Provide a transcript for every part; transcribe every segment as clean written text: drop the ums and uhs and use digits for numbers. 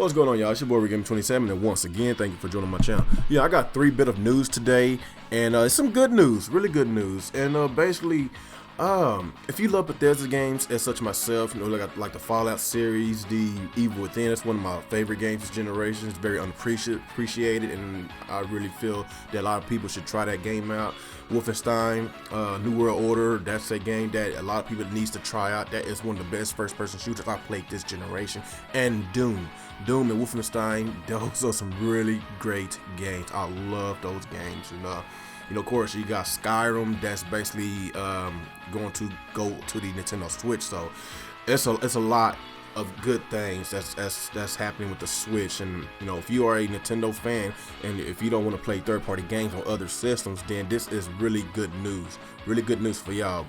What's going on, y'all? It's your boy Gaming27, and once again, thank you for joining my channel. Yeah, I got 3 bit of news today, and it's some good news, really good news. And basically, if you love Bethesda games, as such myself, you know, like the Fallout series, the Evil Within, it's one of my favorite games this generation. It's very unappreciated, and I really feel that a lot of people should try that game out. Wolfenstein, New World Order, that's a game that a lot of people needs to try out. That is one of the best first-person shooters I played this generation. And Doom and Wolfenstein, those are some really great games. I love those games. And of course, you got Skyrim. That's basically going to go to the Nintendo Switch. So it's a lot of good things that's happening with the Switch. And if you are a Nintendo fan and if you don't want to play third-party games on other systems, then this is really good news for y'all.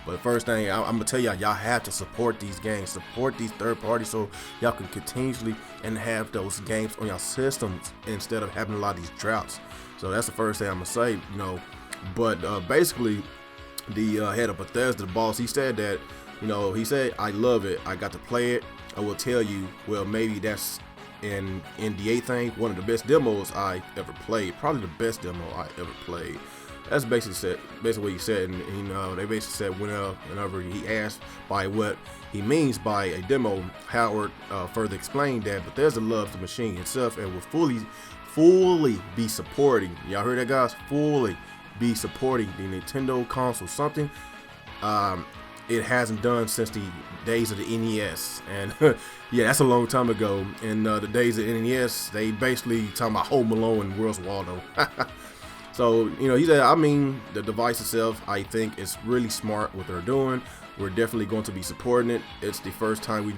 But the first thing I'm gonna tell y'all have to support these games, support these third parties, so y'all can continuously and have those games on your systems instead of having a lot of these droughts. So that's the first thing I'm gonna say. But basically, the head of Bethesda, the boss, he said that he said, I love it, I got to play it. I will tell you, well, maybe that's an NDA thing, one of the best demos I ever played, probably the best demo I ever played. That's basically what he said. And they basically said whenever he asked by what he means by a demo, Howard further explained that Bethesda loves the machine itself and will fully be supporting, y'all heard that, guys, fully be supporting the Nintendo console, something it hasn't done since the days of the NES. And yeah, that's a long time ago. In the days of NES, they basically talking about Home Alone and Where's Waldo. So he said, I mean, the device itself, I think it's really smart what they're doing. We're definitely going to be supporting it. It's the first time we've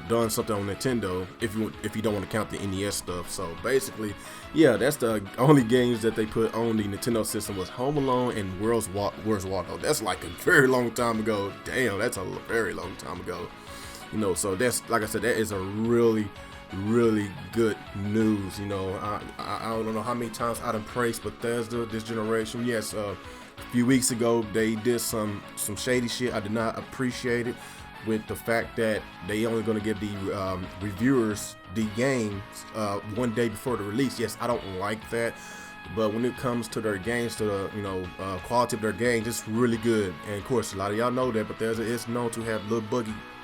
done something on Nintendo, if you don't want to count the NES stuff. So basically, yeah, that's the only games that they put on the Nintendo system was Home Alone and Where's Waldo. That's like a very long time ago. Damn, that's a very long time ago. So that's, like I said, that is a really good news. I don't know how many times I done praised Bethesda this generation. Yes, a few weeks ago they did some shady shit. I did not appreciate it, with the fact that they only going to give the reviewers the games 1 day before the release. Yes, I don't like that, but when it comes to their games, to the quality of their games, it's really good. And of course, a lot of y'all know that Bethesda is known to have little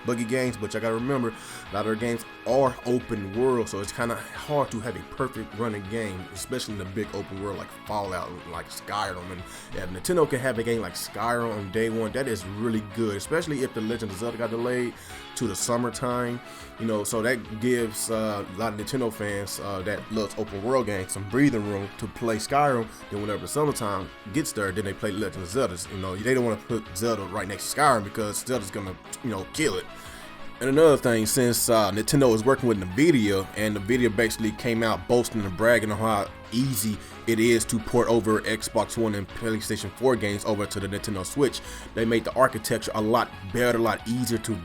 buggy games, but y'all gotta remember, a lot of their games are open world, so it's kind of hard to have a perfect running game, especially in the big open world like Fallout, like Skyrim. And if Nintendo can have a game like Skyrim on day one, that is really good, especially if the Legend of Zelda got delayed to the summertime. So that gives a lot of Nintendo fans that loves open world games some breathing room to play Skyrim. Then whenever the summertime gets there, then they play Legend of Zelda. They don't want to put Zelda right next to Skyrim because Zelda's gonna kill it. And another thing, since Nintendo is working with NVIDIA, and NVIDIA basically came out boasting and bragging on how easy it is to port over Xbox One and PlayStation 4 games over to the Nintendo Switch, they made the architecture a lot better, a lot easier to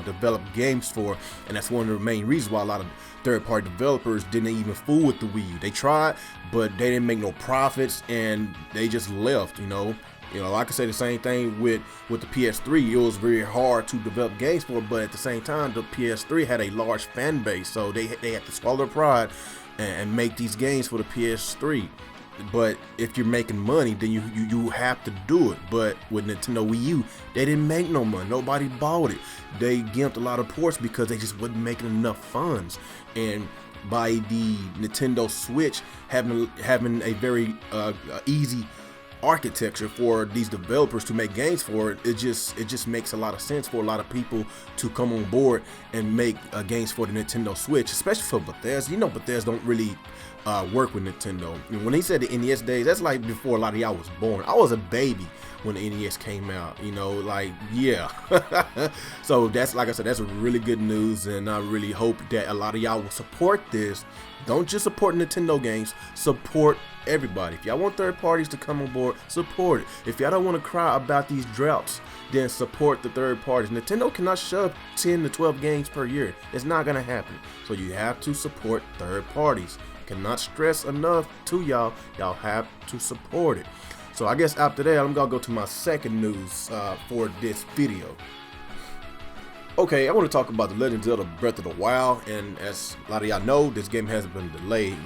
develop games for. And that's one of the main reasons why a lot of third-party developers didn't even fool with the Wii U. They tried, but they didn't make no profits, and they just left. I could say the same thing with the PS3. It was very hard to develop games for, but at the same time, the PS3 had a large fan base, so they had to swallow their pride and make these games for the PS3. But if you're making money, then you have to do it. But with Nintendo Wii U, they didn't make no money. Nobody bought it. They gimped a lot of ports because they just wasn't making enough funds. And by the Nintendo Switch having a very easy architecture for these developers to make games for it, it just makes a lot of sense for a lot of people to come on board and make games for the Nintendo Switch, especially for Bethesda. Bethesda don't really work with Nintendo. When he said the NES days, that's like before a lot of y'all was born. I was a baby when the NES came out, yeah. So that's, like I said, that's really good news, and I really hope that a lot of y'all will support this. Don't just support Nintendo games, support everybody. If y'all want third parties to come on board, support it. If y'all don't want to cry about these droughts, then support the third parties. Nintendo cannot shove 10 to 12 games per year. It's not gonna happen. So you have to support third parties. Cannot stress enough to y'all have to support it. So I guess after that, I'm gonna go to my second news for this video. Okay, I want to talk about The Legend of Zelda Breath of the Wild, and as a lot of y'all know, this game has been delayed.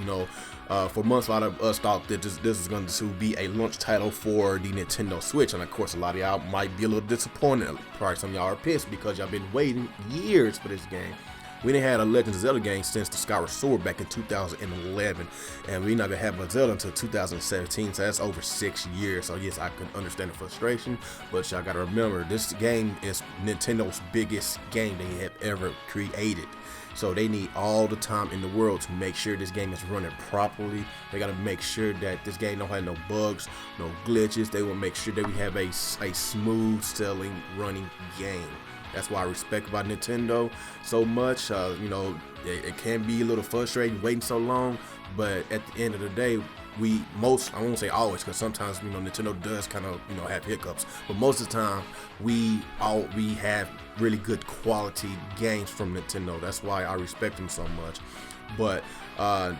For months, a lot of us thought that this was going to be a launch title for the Nintendo Switch, and of course, a lot of y'all might be a little disappointed. Probably some of y'all are pissed because y'all been waiting years for this game. We didn't have a Legend of Zelda game since the Skyward Sword back in 2011, and we're not gonna have a Zelda until 2017, so that's over 6 years. So yes, I can understand the frustration, but y'all gotta remember, this game is Nintendo's biggest game they have ever created. So they need all the time in the world to make sure this game is running properly. They gotta make sure that this game don't have no bugs, no glitches. They will make sure that we have a smooth selling running game. That's why I respect about Nintendo so much. It can be a little frustrating waiting so long, but at the end of the day, I won't say always, because sometimes Nintendo does kind of have hiccups, but most of the time we have really good quality games from Nintendo. That's why I respect them so much. But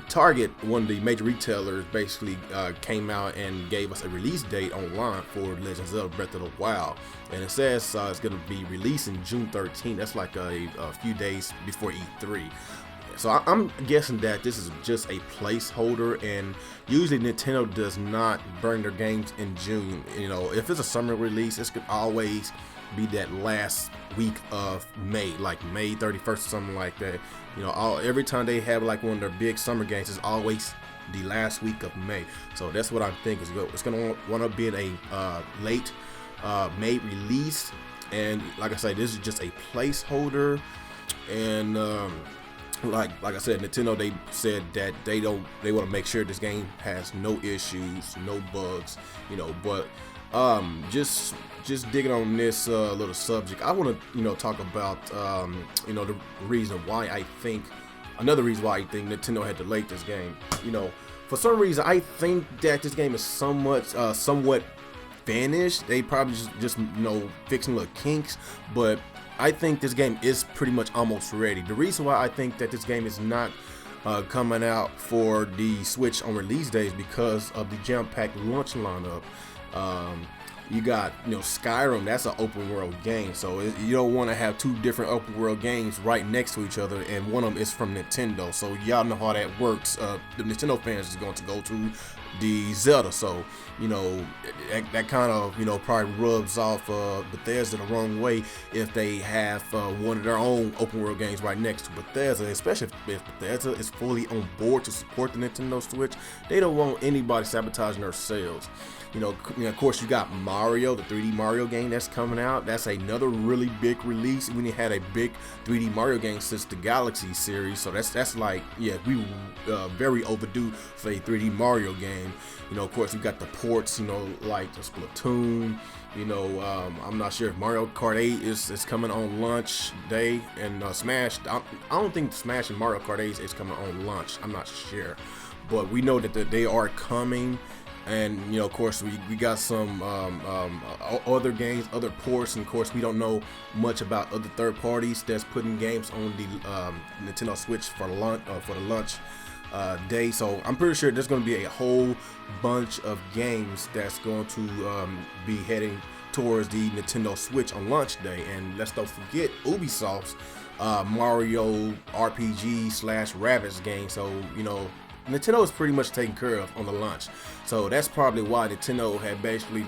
Target, one of the major retailers, basically came out and gave us a release date online for Legend of Zelda Breath of the Wild, and it says it's going to be releasing June 13th. That's like a few days before E3. So I'm guessing that this is just a placeholder, and usually Nintendo does not burn their games in June. If it's a summer release, it could always be that last week of May, like May 31st or something like that. Every time they have like one of their big summer games, it's always the last week of May. So that's what I'm thinking. It's gonna want to be in a late May release, and like I said, this is just a placeholder. And like I said, Nintendo, they said that they want to make sure this game has no issues, no bugs, but just digging on this little subject, I want to talk about the reason why I think Nintendo had delayed this game. For some reason I think that this game is somewhat finished. They probably just fixing little kinks, but I think this game is pretty much almost ready. The reason why I think that this game is not coming out for the Switch on release day is because of the jam-packed launch lineup. You got Skyrim, that's an open world game, so you don't want to have two different open world games right next to each other, and one of them is from Nintendo, so y'all know how that works. The Nintendo fans is going to go to the Zelda, so that kind of probably rubs off Bethesda the wrong way if they have one of their own open world games right next to Bethesda, especially if Bethesda is fully on board to support the Nintendo Switch. They don't want anybody sabotaging their sales. Of course, you got Mario, the 3D Mario game that's coming out. That's another really big release. We had a big 3D Mario game since the Galaxy series, so that's like, yeah, we very overdue for a 3D Mario game. Of course, you got the ports, like the Splatoon. I'm not sure if Mario Kart 8 is coming on launch day, and Smash. I don't think Smash and Mario Kart 8 is coming on launch. I'm not sure, but we know that they are coming. And of course, we got some other games, other ports, and of course we don't know much about other third parties that's putting games on the Nintendo Switch for the launch day. So I'm pretty sure there's going to be a whole bunch of games that's going to be heading towards the Nintendo Switch on launch day. And let's don't forget Ubisoft's Mario RPG / Rabbids game. So Nintendo is pretty much taken care of on the launch, so that's probably why Nintendo had basically,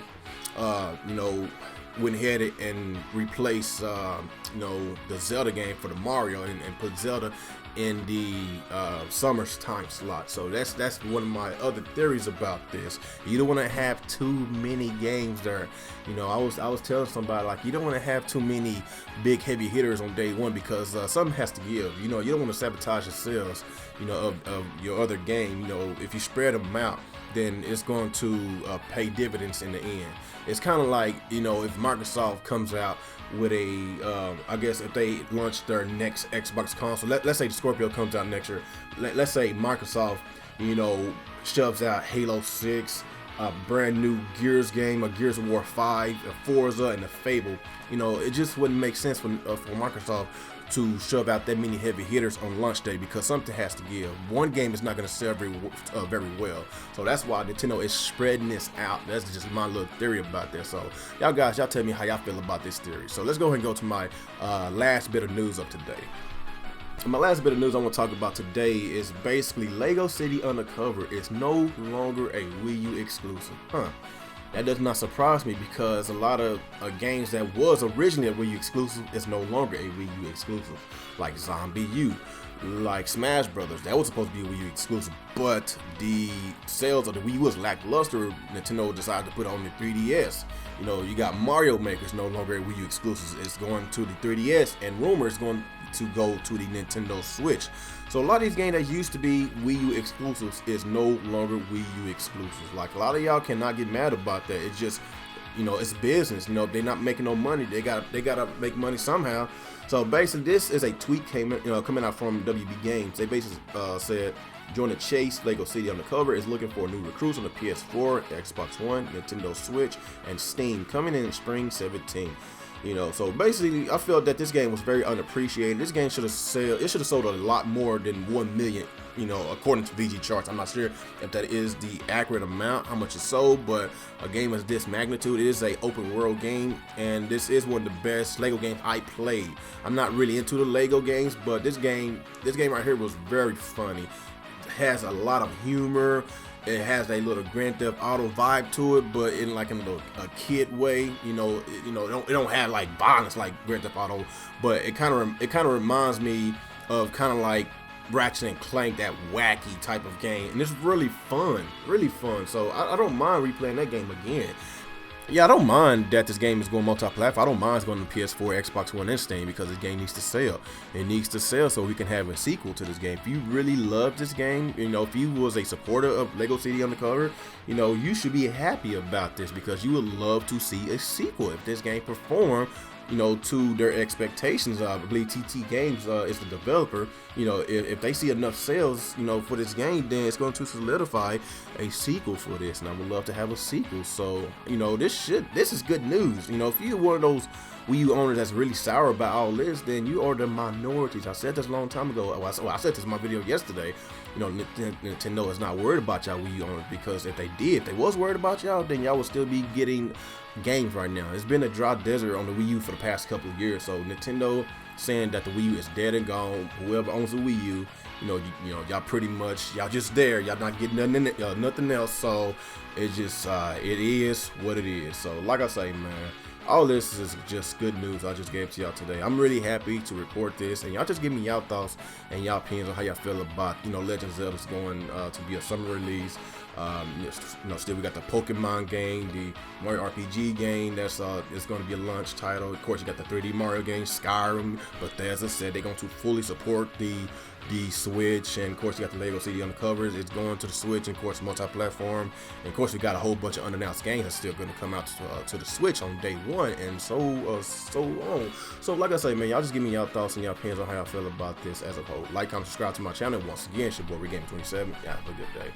went ahead and replaced, the Zelda game for the Mario and put Zelda in the summer's time slot. So that's one of my other theories about this. You don't want to have too many games there. I was telling somebody, like, you don't want to have too many big heavy hitters on day one, because something has to give. You don't want to sabotage your sales, of your other game. If you spread them out, then it's going to pay dividends in the end. It's kind of like, if Microsoft comes out with I guess if they launch their next Xbox console, let's say the Scorpio comes out next year, let's say Microsoft, shoves out Halo 6, a brand new Gears game, a Gears of War 5, a Forza, and a Fable. It just wouldn't make sense for Microsoft to shove out that many heavy hitters on launch day, because something has to give. One game is not going to sell very well, so that's why Nintendo is spreading this out. That's just my little theory about that. So y'all guys, y'all tell me how y'all feel about this theory. So let's go ahead and go to my last bit of news of today. My last bit of news I want to talk about today is basically Lego City Undercover is no longer a Wii U exclusive. That does not surprise me, because a lot of games that was originally a Wii U exclusive is no longer a Wii U exclusive, like Zombie U, like Smash Brothers. That was supposed to be a Wii U exclusive, but the sales of the Wii U was lackluster. Nintendo decided to put it on the 3DS. You know, you got Mario Maker's no longer a Wii U exclusive. It's going to the 3DS, and rumors going to go to the Nintendo Switch. So a lot of these games that used to be Wii U exclusives is no longer Wii U exclusives. Like, a lot of y'all cannot get mad about that. It's just, you know, it's business. You know, they're not making no money. They gotta make money somehow. So basically, this is a tweet coming out from WB Games. They basically said, join the chase. Lego City Undercover is looking for new recruits on the PS4, Xbox One, Nintendo Switch, and Steam, coming in spring 17. You know, so basically, I felt that this game was very unappreciated. This game should have sold a lot more than 1 million. You know, according to VG charts. I'm not sure if that is the accurate amount, how much it sold, but a game of this magnitude, it is a open world game, and this is one of the best Lego games I played. I'm not really into the Lego games, but this game right here was very funny. It has a lot of humor. It has a little Grand Theft Auto vibe to it, but in like a kid way. You know, it don't have like violence like Grand Theft Auto, but it kind of reminds me of kind of like Ratchet and Clank, that wacky type of game, and it's really fun, So I don't mind replaying that game again. Yeah, I don't mind that this game is going multi-platform. I don't mind it's going to PS4, Xbox One, and Steam, because this game needs to sell. It needs to sell so we can have a sequel to this game. If you really love this game, you know, if you was a supporter of Lego City Undercover, you know, you should be happy about this, because you would love to see a sequel if this game performed, you know, to their expectations. I believe TT Games is the developer. You know, if they see enough sales, you know, for this game, then it's going to solidify a sequel for this, and I would love to have a sequel. So, you know, this is good news. You know, if you're one of those Wii U owners that's really sour about all this, then you are the minorities. I said this a long time ago. Well, I said this in my video yesterday. You know, Nintendo is not worried about y'all Wii U owners, because if they was worried about y'all, then y'all would still be getting games right now. It's been a dry desert on the Wii U for the past couple of years. So Nintendo saying that the Wii U is dead and gone. Whoever owns the Wii U, you know, y'all pretty much, y'all just there. Y'all not getting nothing else. So it's just it is what it is. So like I say, man, all this is just good news I just gave to y'all today. I'm really happy to report this, and y'all just give me y'all thoughts and y'all opinions on how y'all feel about, you know, Legend of Zelda's going to be a summer release. You know, still we got the Pokemon game, the Mario RPG game that's it's going to be a launch title. Of course, you got the 3D Mario game, Skyrim. Bethesda said they're going to fully support the Switch, and of course you got the Lego City Undercovers. It's going to the Switch, and of course multi-platform, and of course we got a whole bunch of unannounced games that's still going to come out to the Switch on day one, and so on. So like I say, man, y'all just give me y'all thoughts and y'all opinions on how y'all feel about this as a whole. Like, comment, subscribe to my channel. Once again, it's your boy JDauntless. Y'all have a good day.